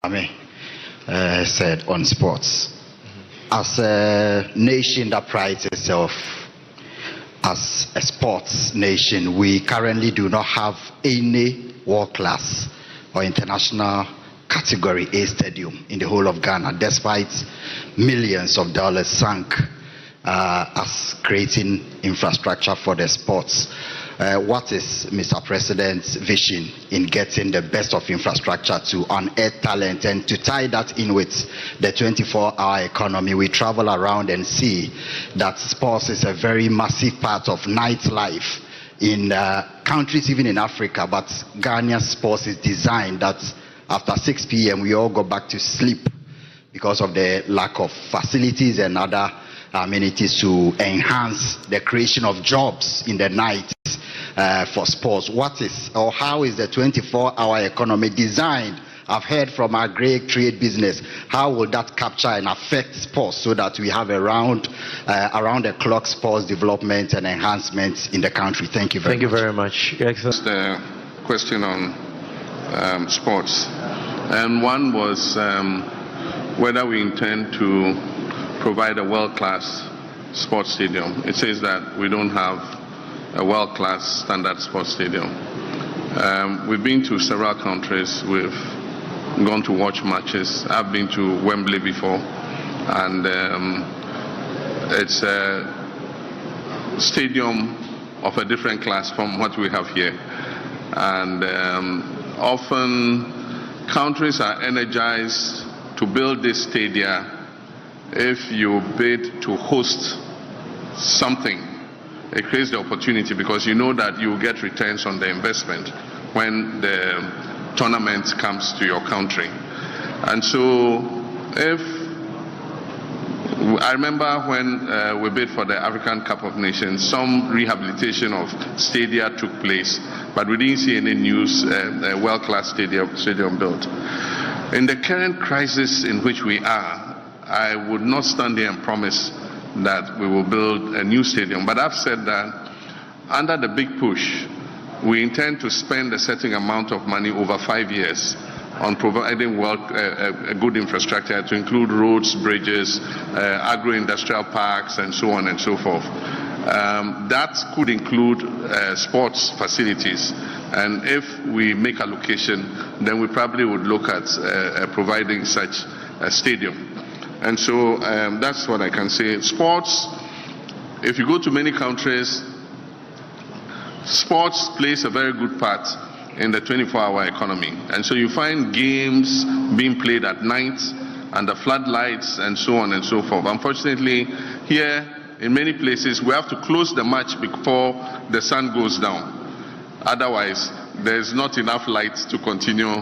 Said on sports. As a nation that prides itself as a sports nation, we currently do not have any world-class or international category A stadium in the whole of Ghana, despite millions of dollars sunk as creating infrastructure for the sports. What is Mr. President's vision in getting the best of infrastructure to unearth talent, and to tie that in with the 24-hour economy? We travel around and see that sports is a very massive part of nightlife in countries even in Africa, but Ghanaian sports is designed that after 6 p.m. we all go back to sleep because of the lack of facilities and other amenities to enhance the creation of jobs in the night for sports. What is or how is the 24-hour economy designed? I've heard from our great trade business. How will that capture and affect sports so that we have around the clock sports development and enhancement in the country? Thank you very much. Thank you very much. Excellent. The question on sports, and one was whether we intend to provide a world-class sports stadium. It says that we don't have a world-class standard sports stadium. We've been to several countries. We've gone to watch matches. I've been to Wembley before, and it's a stadium of a different class from what we have here. And often countries are energized to build this stadia if you bid to host something. It creates the opportunity because you know that you will get returns on the investment when the tournament comes to your country. And so I remember when we bid for the African Cup of Nations, some rehabilitation of stadia took place, but we didn't see any news, world-class stadium built. In the current crisis in which we are, I would not stand here and promise that we will build a new stadium, but I've said that under the big push, we intend to spend a certain amount of money over 5 years on providing a good infrastructure to include roads, bridges, agro-industrial parks, and so on and so forth. That could include sports facilities, and if we make allocation, then we probably would look at providing such a stadium. And so that's what I can say. Sports, if you go to many countries, sports plays a very good part in the 24-hour economy. And so you find games being played at night under floodlights and so on and so forth. Unfortunately, here in many places, we have to close the match before the sun goes down. Otherwise, there's not enough light to continue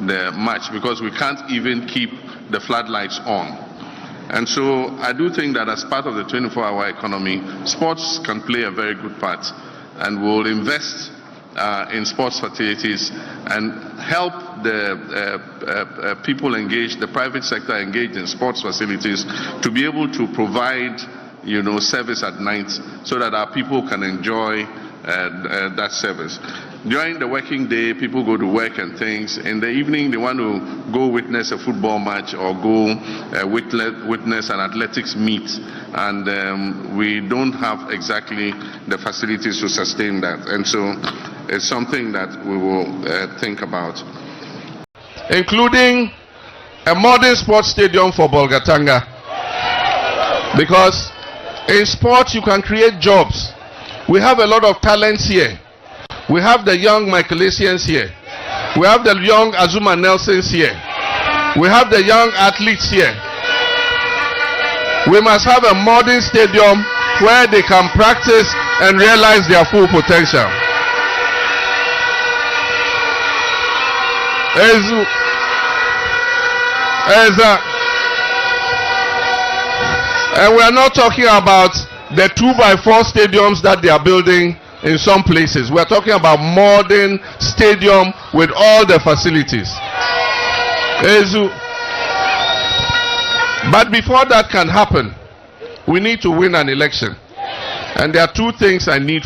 the match because we can't even keep the floodlights on. And so I do think that as part of the 24-hour economy, sports can play a very good part, and we'll invest in sports facilities and help the people engaged, the private sector engaged in sports facilities, to be able to provide, service at night so that our people can enjoy that service. During the working day, people go to work and things. In the evening, they want to go witness a football match or go witness an athletics meet. And we don't have exactly the facilities to sustain that. And so it's something that we will think about. Including a modern sports stadium for Bolgatanga. Because in sports, you can create jobs. We have a lot of talents here. We have the young Michaelasians here. We have the young Azuma Nelsons here. We have the young athletes here. We must have a modern stadium where they can practice and realize their full potential. And we are not talking about the 2x4 stadiums that they are building in some places. We are talking about modern stadium with all the facilities. But before that can happen, we need to win an election. And there are two things I need.